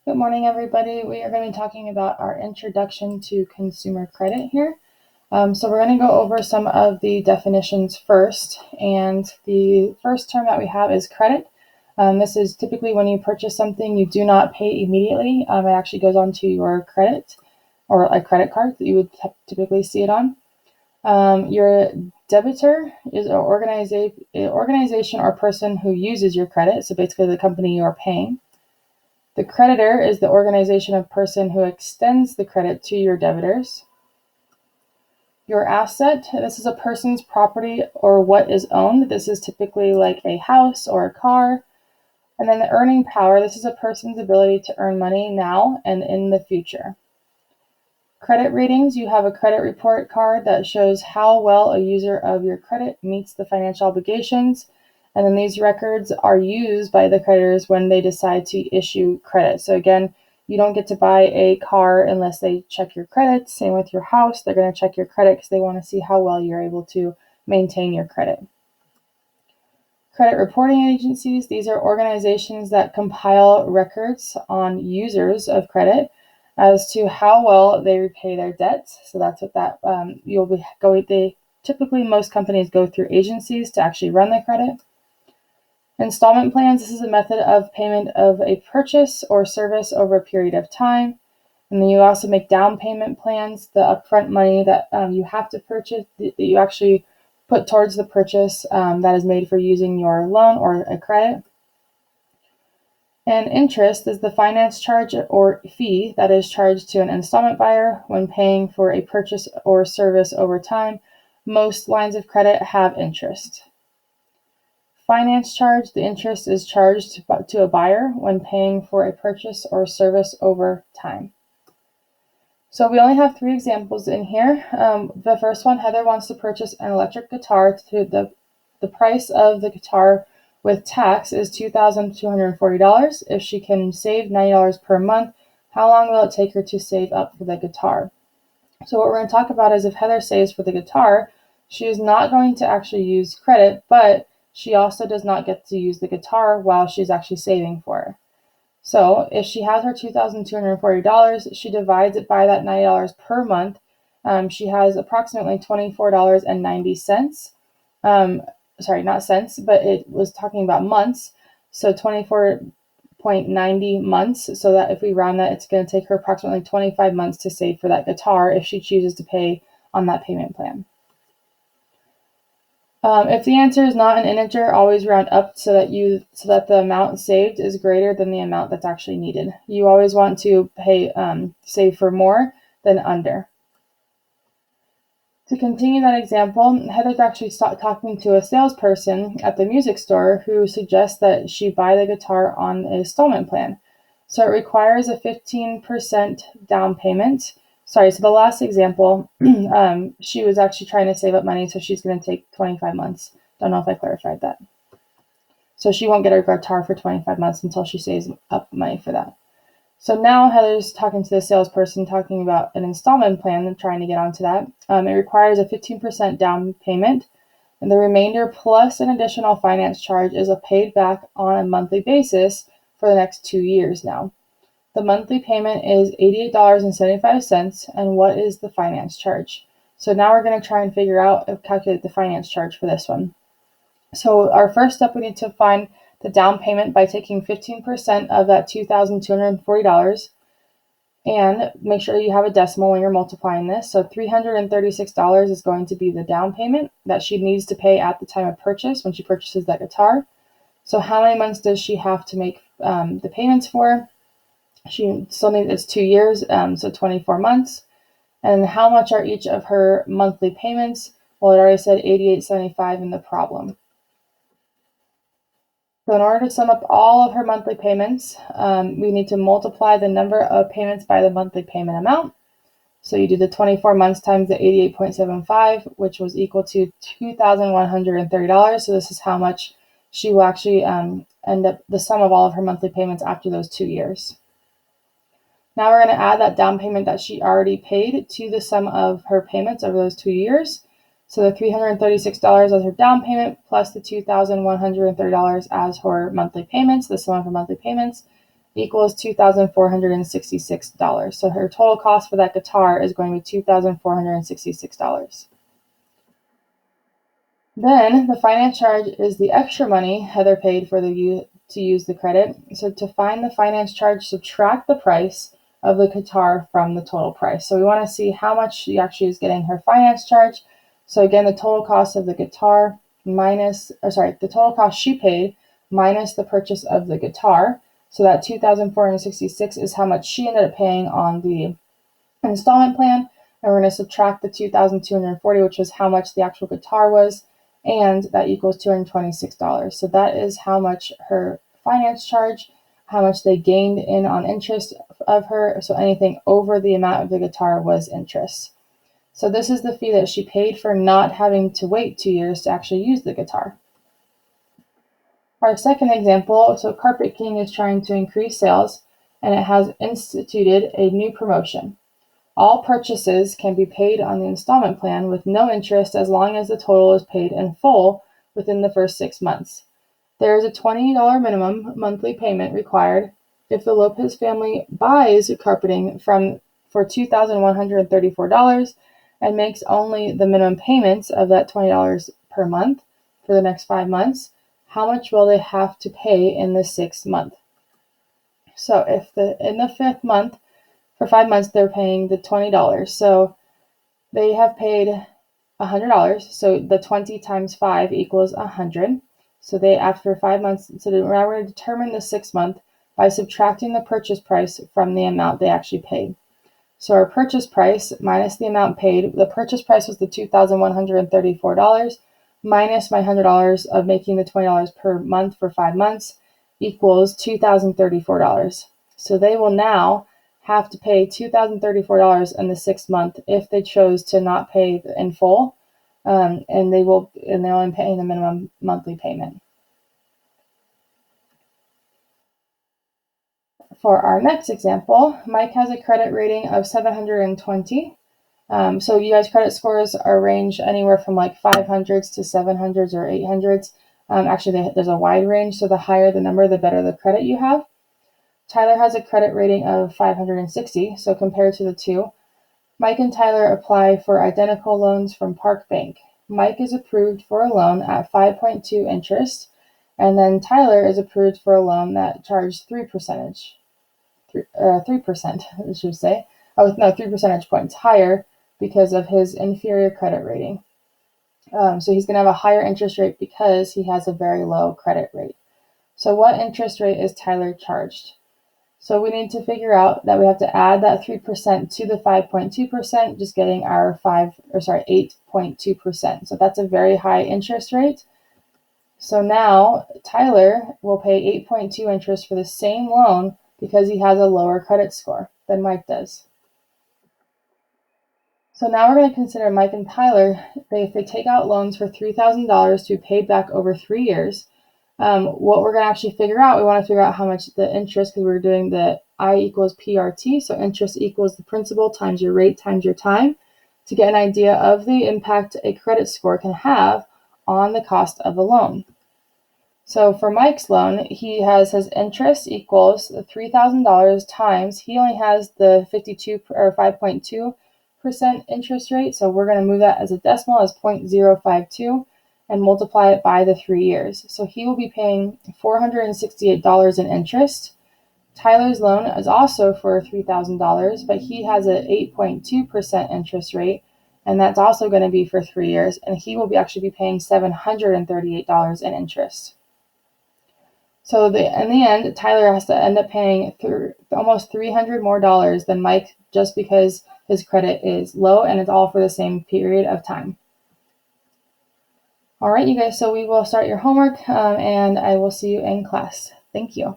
Good morning, everybody. We are going to be talking about our introduction to consumer credit here. So we're going to go over some of the definitions first. And the first term that we have is credit. This is typically when you purchase something, you do not pay immediately. It actually goes onto your credit or a credit card that you would typically see it on. Your debitor is an organization or person who uses your credit. So basically the company you are paying. The creditor is the organization or person who extends the credit to your debitors. Your asset, this is a person's property or what is owned. This is typically like a house or a car. And then the earning power, this is a person's ability to earn money now and in the future. Credit ratings, you have a credit report card that shows how well a user of your credit meets the financial obligations. And then these records are used by the creditors when they decide to issue credit. So again, you don't get to buy a car unless they check your credit. Same with your house. They're going to check your credit because they want to see how well you're able to maintain your credit. Credit reporting agencies, these are organizations that compile records on users of credit as to how well they repay their debts. So that's what that you'll be going. Typically, most companies go through agencies to actually run their credit. Installment plans, this is a method of payment of a purchase or service over a period of time. And then you also make down payment plans, the upfront money that you have to purchase, that you actually put towards the purchase that is made for using your loan or a credit. And interest is the finance charge or fee that is charged to an installment buyer when paying for a purchase or service over time. Most lines of credit have interest. Finance charge, the interest is charged to a buyer when paying for a purchase or service over time. So we only have 3 examples in here. The first one, Heather wants to purchase an electric guitar. The price of the guitar with tax is $2,240. If she can save $90 per month, how long will it take her to save up for the guitar? So what we're going to talk about is if Heather saves for the guitar, she is not going to actually use credit, but she also does not get to use the guitar while she's actually saving for it. So if she has her $2,240, she divides it by that $90 per month. She has approximately $24.90. Sorry, not cents, but it was talking about months. So 24.90 months. So that if we round that, it's going to take her approximately 25 months to save for that guitar if she chooses to pay on that payment plan. If the answer is not an integer, always round up so that the amount saved is greater than the amount that's actually needed. You always want to save for more than under. To continue that example, Heather's actually talking to a salesperson at the music store who suggests that she buy the guitar on an installment plan. So it requires a 15% down payment. Sorry, so the last example, she was actually trying to save up money, so she's going to take 25 months. Don't know if I clarified that. So she won't get her guitar for 25 months until she saves up money for that. So now Heather's talking to the salesperson, talking about an installment plan and trying to get onto that. It requires a 15% down payment, and the remainder plus an additional finance charge is paid back on a monthly basis for the next 2 years now. The monthly payment is $88.75, and what is the finance charge? So now we're going to try and calculate the finance charge for this one. So our first step, we need to find the down payment by taking 15% of that $2,240 and make sure you have a decimal when you're multiplying this. So $336 is going to be the down payment that she needs to pay at the time of purchase when she purchases that guitar. So how many months does she have to make the payments for? She still needs, it's 2 years, so 24 months. And how much are each of her monthly payments? Well, it already said $88.75 in the problem. So in order to sum up all of her monthly payments, we need to multiply the number of payments by the monthly payment amount. So you do the 24 months times the 88.75, which was equal to $2,130. So this is how much she will actually end up, the sum of all of her monthly payments after those 2 years. Now we're going to add that down payment that she already paid to the sum of her payments over those 2 years. So the $336 as her down payment plus the $2,130 as her monthly payments, the sum of her monthly payments, equals $2,466. So her total cost for that guitar is going to be $2,466. Then the finance charge is the extra money Heather paid for to use the credit. So to find the finance charge, subtract the price of the guitar from the total price. So we want to see how much she actually is getting her finance charge. So again, the total cost of the guitar the total cost she paid minus the purchase of the guitar. So that $2,466 is how much she ended up paying on the installment plan. And we're going to subtract the $2,240, which was how much the actual guitar was, and that equals $226. So that is how much her finance charge, how much they gained in on interest of her. So anything over the amount of the guitar was interest. So this is the fee that she paid for not having to wait 2 years to actually use the guitar. Our second example, so Carpet King is trying to increase sales, and it has instituted a new promotion. All purchases can be paid on the installment plan with no interest as long as the total is paid in full within the first 6 months. There is a $20 minimum monthly payment required. If the Lopez family buys carpeting for $2,134 and makes only the minimum payments of that $20 per month for the next 5 months, how much will they have to pay in the 6th month? So if in the 5th month, for 5 months, they're paying the $20. So they have paid $100. So the 20 times 5 equals 100. So they, after 5 months, so now we're going to determine the 6th month by subtracting the purchase price from the amount they actually paid. So our purchase price minus the amount paid, the purchase price was the $2,134 minus my $100 of making the $20 per month for 5 months equals $2,034. So they will now have to pay $2,034 in the 6th month if they chose to not pay in full, and they're only paying the minimum monthly payment. For our next example, Mike has a credit rating of 720. So you guys' credit scores are range anywhere from like 500s to 700s or 800s. Actually, there's a wide range, so the higher the number, the better the credit you have. Tyler has a credit rating of 560, so compared to the two, Mike and Tyler apply for identical loans from Park Bank. Mike is approved for a loan at 5.2 interest, and then Tyler is approved for a loan that charged 3%, I should say. 3 percentage points higher because of his inferior credit rating. So he's going to have a higher interest rate because he has a very low credit rate. So what interest rate is Tyler charged? So we need to figure out that we have to add that 3% to the 5.2%, just getting our 8.2%. So that's a very high interest rate. So now Tyler will pay 8.2 interest for the same loan because he has a lower credit score than Mike does. So now we're going to consider Mike and Tyler. If they take out loans for $3,000 to be paid back over 3 years, what we're going to actually figure out, we want to figure out how much the interest, because we're doing the I equals PRT, so interest equals the principal times your rate times your time, to get an idea of the impact a credit score can have on the cost of a loan. So for Mike's loan, he has his interest equals $3,000 times, he only has the 5.2% interest rate, so we're going to move that as a decimal as 0.052 and multiply it by the 3 years. So he will be paying $468 in interest. Tyler's loan is also for $3,000, but he has an 8.2% interest rate, and that's also going to be for 3 years, and he will actually be paying $738 in interest. So in the end, Tyler has to end up paying almost $300 more than Mike, just because his credit is low, and it's all for the same period of time. All right, you guys, so we will start your homework, and I will see you in class. Thank you.